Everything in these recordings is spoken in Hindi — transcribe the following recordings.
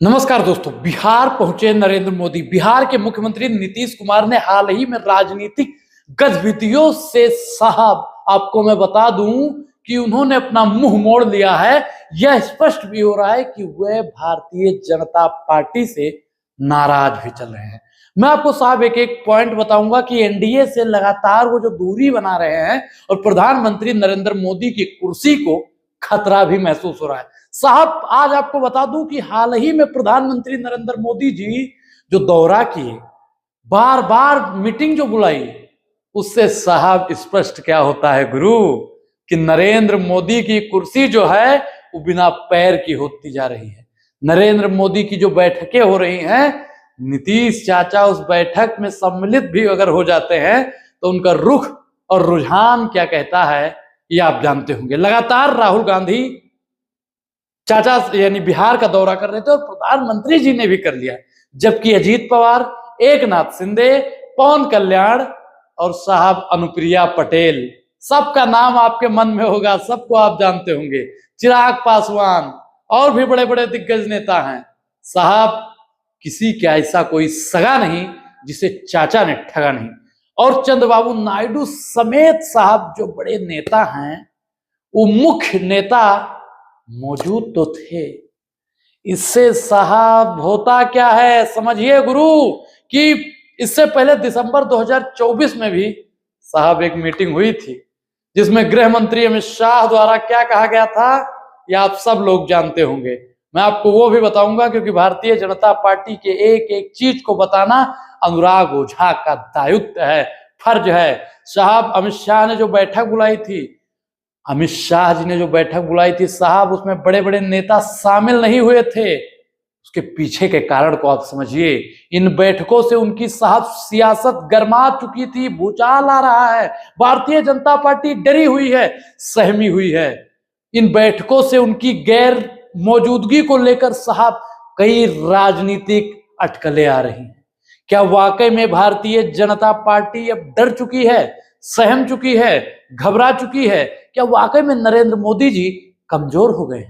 नमस्कार दोस्तों। बिहार पहुंचे नरेंद्र मोदी। बिहार के मुख्यमंत्री नीतीश कुमार ने हाल ही में राजनीतिक गतिविधियों से साहब आपको मैं बता दूं कि उन्होंने अपना मुंह मोड़ लिया है। यह स्पष्ट भी हो रहा है कि वह भारतीय जनता पार्टी से नाराज भी चल रहे हैं। मैं आपको साहब एक एक पॉइंट बताऊंगा कि एनडीए से लगातार वो जो दूरी बना रहे हैं और प्रधानमंत्री नरेंद्र मोदी की कुर्सी को खतरा भी महसूस हो रहा है। साहब आज आपको बता दूं कि हाल ही में प्रधानमंत्री नरेंद्र मोदी जी जो दौरा किए, बार बार मीटिंग जो बुलाई, उससे साहब स्पष्ट क्या होता है गुरु कि नरेंद्र मोदी की कुर्सी जो है वो बिना पैर की होती जा रही है। नरेंद्र मोदी की जो बैठकें हो रही हैं, नीतीश चाचा उस बैठक में सम्मिलित भी अगर हो जाते हैं तो उनका रुख और रुझान क्या कहता है ये आप जानते होंगे। लगातार राहुल गांधी चाचा यानी बिहार का दौरा कर रहे थे और प्रधानमंत्री जी ने भी कर लिया, जबकि अजीत पवार, एकनाथ शिंदे, पवन कल्याण और साहब अनुप्रिया पटेल, सबका नाम आपके मन में होगा, सबको आप जानते होंगे, चिराग पासवान और भी बड़े बड़े दिग्गज नेता हैं। साहब किसी का ऐसा कोई सगा नहीं जिसे चाचा ने ठगा नहीं। और चंद्रबाबू नायडू समेत साहब जो बड़े नेता हैं, वो मुख्य नेता मौजूद तो थे। इससे साहब होता क्या है समझिए गुरु कि इससे पहले दिसंबर 2024 में भी साहब एक मीटिंग हुई थी जिसमें गृह मंत्री अमित शाह द्वारा क्या कहा गया था ये आप सब लोग जानते होंगे। मैं आपको वो भी बताऊंगा क्योंकि भारतीय जनता पार्टी के एक एक चीज को बताना अनुराग ओझा का दायित्व है, फर्ज है। साहब अमित शाह ने जो बैठक बुलाई थी, अमित शाह जी ने जो बैठक बुलाई थी साहब, उसमें बड़े बड़े नेता शामिल नहीं हुए थे। उसके पीछे के कारण को आप समझिए। इन बैठकों से उनकी साहब सियासत गरमा चुकी थी, भूचाल आ रहा है। भारतीय जनता पार्टी डरी हुई है, सहमी हुई है। इन बैठकों से उनकी गैर मौजूदगी को लेकर साहब कई राजनीतिक अटकलें आ रही हैं। क्या वाकई में भारतीय जनता पार्टी अब डर चुकी है, सहम चुकी है, घबरा चुकी है? क्या वाकई में नरेंद्र मोदी जी कमजोर हो गए?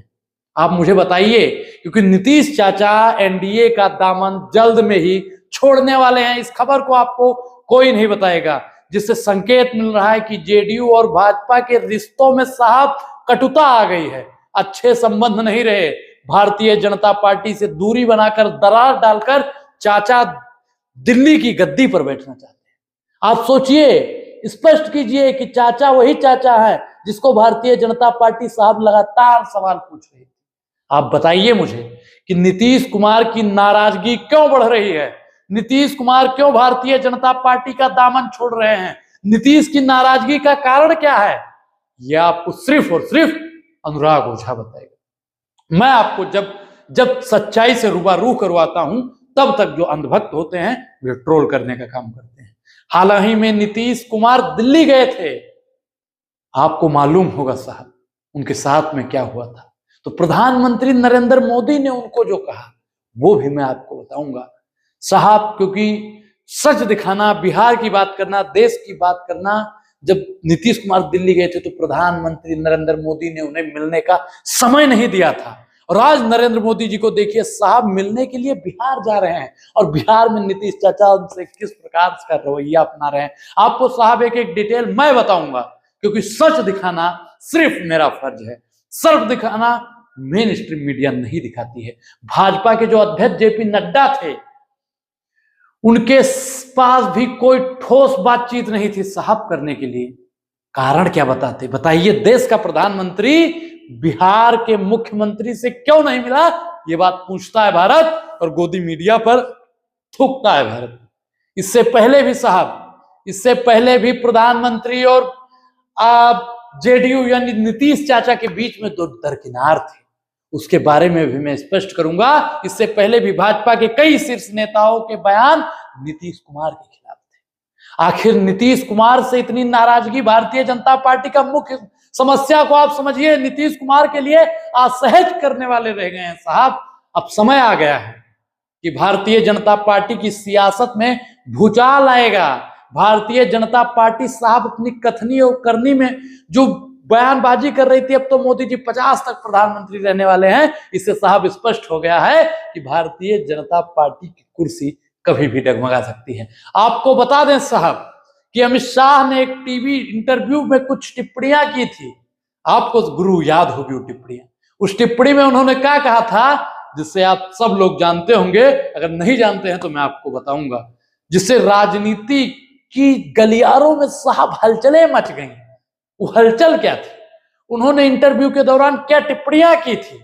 आप मुझे बताइए, क्योंकि नीतीश चाचा एनडीए का दामन जल्द में ही छोड़ने वाले हैं। इस खबर को आपको कोई नहीं बताएगा, जिससे संकेत मिल रहा है कि जेडीयू और भाजपा के रिश्तों में साहब कटुता आ गई है। अच्छे संबंध नहीं रहे। भारतीय जनता पार्टी से दूरी बनाकर, दरार डालकर चाचा दिल्ली की गद्दी पर बैठना चाहते हैं। आप सोचिए, स्पष्ट कीजिए कि चाचा वही चाचा है जिसको भारतीय जनता पार्टी साहब लगातार सवाल पूछ रही थी। आप बताइए मुझे कि नीतीश कुमार की नाराजगी क्यों बढ़ रही है? नीतीश कुमार क्यों भारतीय जनता पार्टी का दामन छोड़ रहे हैं? नीतीश की नाराजगी का कारण क्या है? यह आपको सिर्फ और सिर्फ अनुराग ओझा बताएगा। मैं आपको जब जब सच्चाई से रूबरू करवाता हूं तब तक जो अंधभक्त होते हैं वे ट्रोल करने का काम करते हैं। हाल ही में नीतीश कुमार दिल्ली गए थे, आपको मालूम होगा साहब उनके साथ में क्या हुआ था। तो प्रधानमंत्री नरेंद्र मोदी ने उनको जो कहा वो भी मैं आपको बताऊंगा साहब, क्योंकि सच दिखाना, बिहार की बात करना, देश की बात करना। जब नीतीश कुमार दिल्ली गए थे तो प्रधानमंत्री नरेंद्र मोदी ने उन्हें मिलने का समय नहीं दिया था। और आज नरेंद्र मोदी जी को देखिए साहब मिलने के लिए बिहार जा रहे हैं और बिहार में नीतीश चाचा उनसे किस प्रकार का रवैया अपना रहे हैं आपको साहब एक एक डिटेल मैं बताऊंगा, क्योंकि सच दिखाना सिर्फ मेरा फर्ज है। सर्व दिखाना मेन स्ट्रीम मीडिया नहीं दिखाती है। भाजपा के जो अध्यक्ष जेपी नड्डा थे, उनके पास भी कोई ठोस बातचीत नहीं थी साहब करने के लिए। कारण क्या बताते? बताइए। देश का प्रधानमंत्री बिहार के मुख्यमंत्री से क्यों नहीं मिला? ये बात पूछता है भारत और गोदी मीडिया पर थूकता है भारत। इससे पहले भी साहब, इससे पहले भी प्रधानमंत्री और जेडीयू यानी नीतीश चाचा के बीच में दो दरकिनार थे, उसके बारे में भी मैं स्पष्ट करूंगा। इससे पहले भी भाजपा के कई शीर्ष नेताओं के बयान नीतीश कुमार के खिलाफ थे। आखिर नीतीश कुमार से इतनी नाराजगी भारतीय जनता पार्टी का मुख्य समस्या को आप समझिए, नीतीश कुमार के लिए असहज करने वाले रह गए हैं साहब। अब समय आ गया है कि भारतीय जनता पार्टी की सियासत में भूचाल आएगा। भारतीय जनता पार्टी साहब अपनी कथनी और करनी में जो बयानबाजी कर रही थी, अब तो मोदी जी 50 तक प्रधानमंत्री रहने वाले हैं। इससे साहब स्पष्ट हो गया है कि भारतीय जनता पार्टी की कुर्सी कभी भी डगमगा सकती है। आपको बता दें साहब कि अमित शाह ने एक टीवी इंटरव्यू में कुछ टिप्पणियां की थी, आपको गुरु याद होगी वो टिप्पणियां। उस टिप्पणी में उन्होंने क्या कहा था, जिससे आप सब लोग जानते होंगे, अगर नहीं जानते हैं तो मैं आपको बताऊंगा, जिससे राजनीति की गलियारों में साहब हलचलें मच गई। वो हलचल क्या थी, उन्होंने इंटरव्यू के दौरान क्या टिप्पणियां की थी,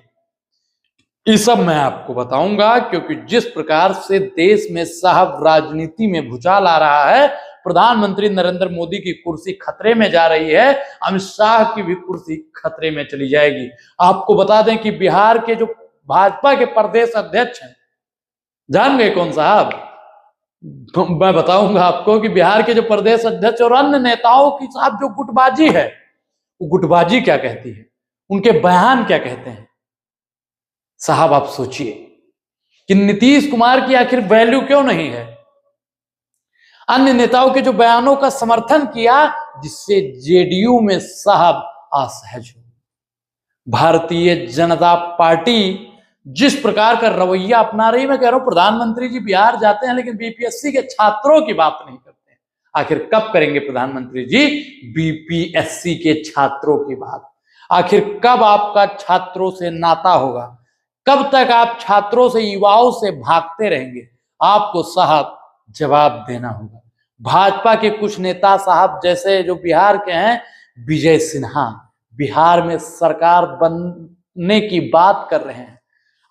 ये सब मैं आपको बताऊंगा। क्योंकि जिस प्रकार से देश में साहब राजनीति में भूचाल आ रहा है, प्रधानमंत्री नरेंद्र मोदी की कुर्सी खतरे में जा रही है, अमित शाह की भी कुर्सी खतरे में चली जाएगी। आपको बता दें कि बिहार के जो भाजपा के प्रदेश अध्यक्ष हैं, जान गए कौन साहब? मैं बताऊंगा आपको कि बिहार के जो प्रदेश अध्यक्ष और अन्य नेताओं की साहब जो गुटबाजी है, वो गुटबाजी क्या कहती है, उनके बयान क्या कहते हैं साहब। आप सोचिए कि नीतीश कुमार की आखिर वैल्यू क्यों नहीं है। अन्य नेताओं के जो बयानों का समर्थन किया, जिससे जेडीयू में साहब असहज हो। भारतीय जनता पार्टी जिस प्रकार का रवैया अपना रही, मैं कह रहा हूं प्रधानमंत्री जी बिहार जाते हैं लेकिन बीपीएससी के छात्रों की बात नहीं करते हैं। आखिर कब करेंगे प्रधानमंत्री जी बीपीएससी के छात्रों की बात? आखिर कब आपका छात्रों से नाता होगा? कब तक आप छात्रों से, युवाओं से भागते रहेंगे? आपको साहब जवाब देना होगा। भाजपा के कुछ नेता साहब, जैसे जो बिहार के हैं विजय सिन्हा, बिहार में सरकार बनने की बात कर रहे हैं।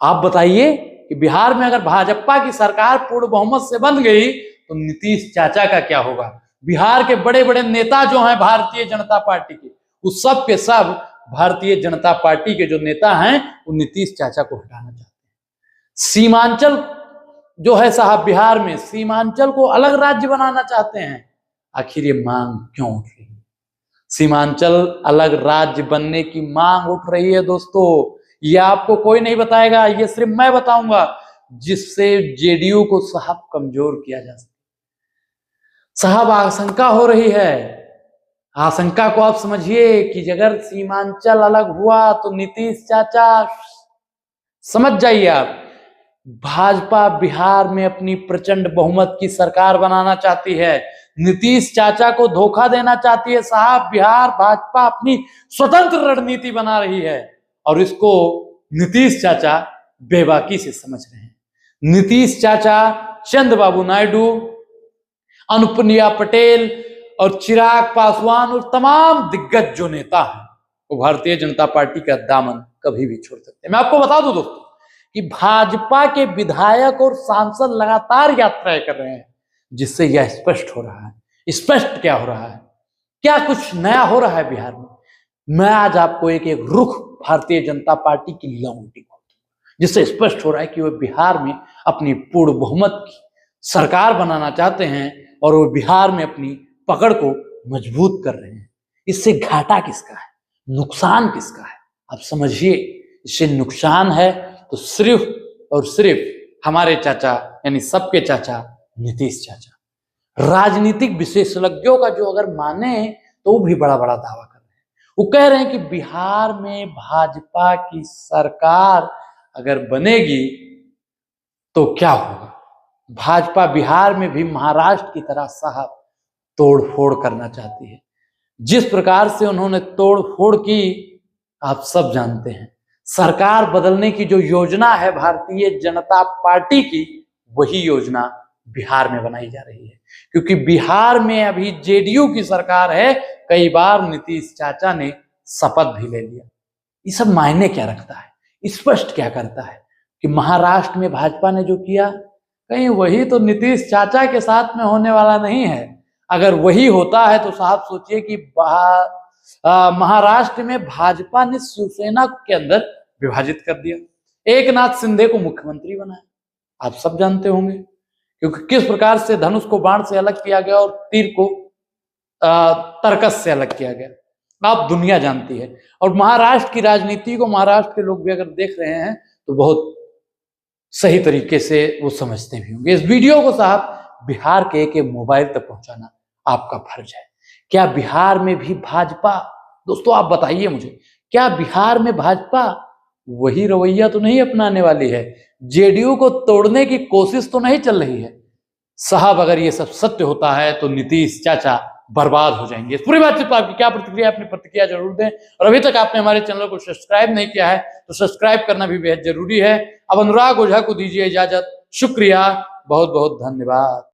आप बताइए कि बिहार में अगर भाजपा की सरकार पूर्ण बहुमत से बन गई तो नीतीश चाचा का क्या होगा? बिहार के बड़े बड़े नेता जो हैं भारतीय जनता पार्टी के, उस सब के सब भारतीय जनता पार्टी के जो नेता हैं वो नीतीश चाचा को हटाना चाहते हैं। सीमांचल जो है साहब, बिहार में सीमांचल को अलग राज्य बनाना चाहते हैं। आखिर ये मांग क्यों उठ रही है? सीमांचल अलग राज्य बनने की मांग उठ रही है दोस्तों, ये आपको कोई नहीं बताएगा, ये सिर्फ मैं बताऊंगा, जिससे जेडीयू को साहब कमजोर किया जा सके। साहब आशंका हो रही है, आशंका को आप समझिए कि अगर सीमांचल अलग हुआ तो नीतीश चाचा, समझ जाइए आप, भाजपा बिहार में अपनी प्रचंड बहुमत की सरकार बनाना चाहती है। नीतीश चाचा को धोखा देना चाहती है साहब। बिहार भाजपा अपनी स्वतंत्र रणनीति बना रही है और इसको नीतीश चाचा बेबाकी से समझ रहे हैं। नीतीश चाचा, चंद्रबाबू नायडू, अनुप्रिया पटेल और चिराग पासवान और तमाम दिग्गज जो नेता हैं, वो भारतीय जनता पार्टी का दामन कभी भी छोड़ सकते हैं। मैं आपको बता दूं दोस्तों कि भाजपा के विधायक और सांसद लगातार यात्राएं कर रहे हैं, जिससे यह स्पष्ट हो रहा है। स्पष्ट क्या हो रहा है, क्या कुछ नया हो रहा है बिहार में? मैं आज आपको एक एक रुख भारतीय जनता पार्टी की लौटी, जिससे स्पष्ट हो रहा है कि वह बिहार में अपनी पूर्ण बहुमत की सरकार बनाना चाहते हैं और वो बिहार में अपनी पकड़ को मजबूत कर रहे हैं। इससे घाटा किसका है, नुकसान किसका है? आप समझिए, इससे नुकसान है तो सिर्फ और सिर्फ हमारे चाचा, यानी सबके चाचा नीतीश चाचा। राजनीतिक विशेषज्ञों का जो अगर माने तो वो भी बड़ा बड़ा दावा कर रहे हैं। वो कह रहे हैं कि बिहार में भाजपा की सरकार अगर बनेगी तो क्या होगा? भाजपा बिहार में भी महाराष्ट्र की तरह साहब तोड़ फोड़ करना चाहती है। जिस प्रकार से उन्होंने तोड़ फोड़ की आप सब जानते हैं। सरकार बदलने की जो योजना है भारतीय जनता पार्टी की, वही योजना बिहार में बनाई जा रही है। क्योंकि बिहार में अभी जेडीयू की सरकार है, कई बार नीतीश चाचा ने शपथ भी ले लिया। ये सब मायने क्या रखता है, स्पष्ट क्या करता है कि महाराष्ट्र में भाजपा ने जो किया, कहीं वही तो नीतीश चाचा के साथ में होने वाला नहीं है। अगर वही होता है तो साहब सोचिए कि महाराष्ट्र में भाजपा ने शिवसेना के अंदर विभाजित कर दिया, एकनाथ शिंदे को मुख्यमंत्री बनाया। आप सब जानते होंगे क्योंकि किस प्रकार से धनुष को बाण से अलग किया गया और तीर को तरकस से अलग किया गया, आप दुनिया जानती है। और महाराष्ट्र की राजनीति को महाराष्ट्र के लोग भी अगर देख रहे हैं तो बहुत सही तरीके से वो समझते भी होंगे। इस वीडियो को साहब बिहार के एक मोबाइल तक पहुंचाना आपका फर्ज है। क्या बिहार में भी भाजपा दोस्तों आप बताइए मुझे, क्या बिहार में भाजपा वही रवैया तो नहीं अपनाने वाली है? जेडीयू को तोड़ने की कोशिश तो नहीं चल रही है? साहब अगर ये सब सत्य होता है तो नीतीश चाचा बर्बाद हो जाएंगे। इस पूरी बातचीत पर आपकी क्या प्रतिक्रिया, अपनी प्रतिक्रिया जरूर दें। और अभी तक आपने हमारे चैनल को सब्सक्राइब नहीं किया है तो सब्सक्राइब करना भी बेहद जरूरी है। अब अनुराग ओझा को दीजिए इजाजत। शुक्रिया, बहुत बहुत धन्यवाद।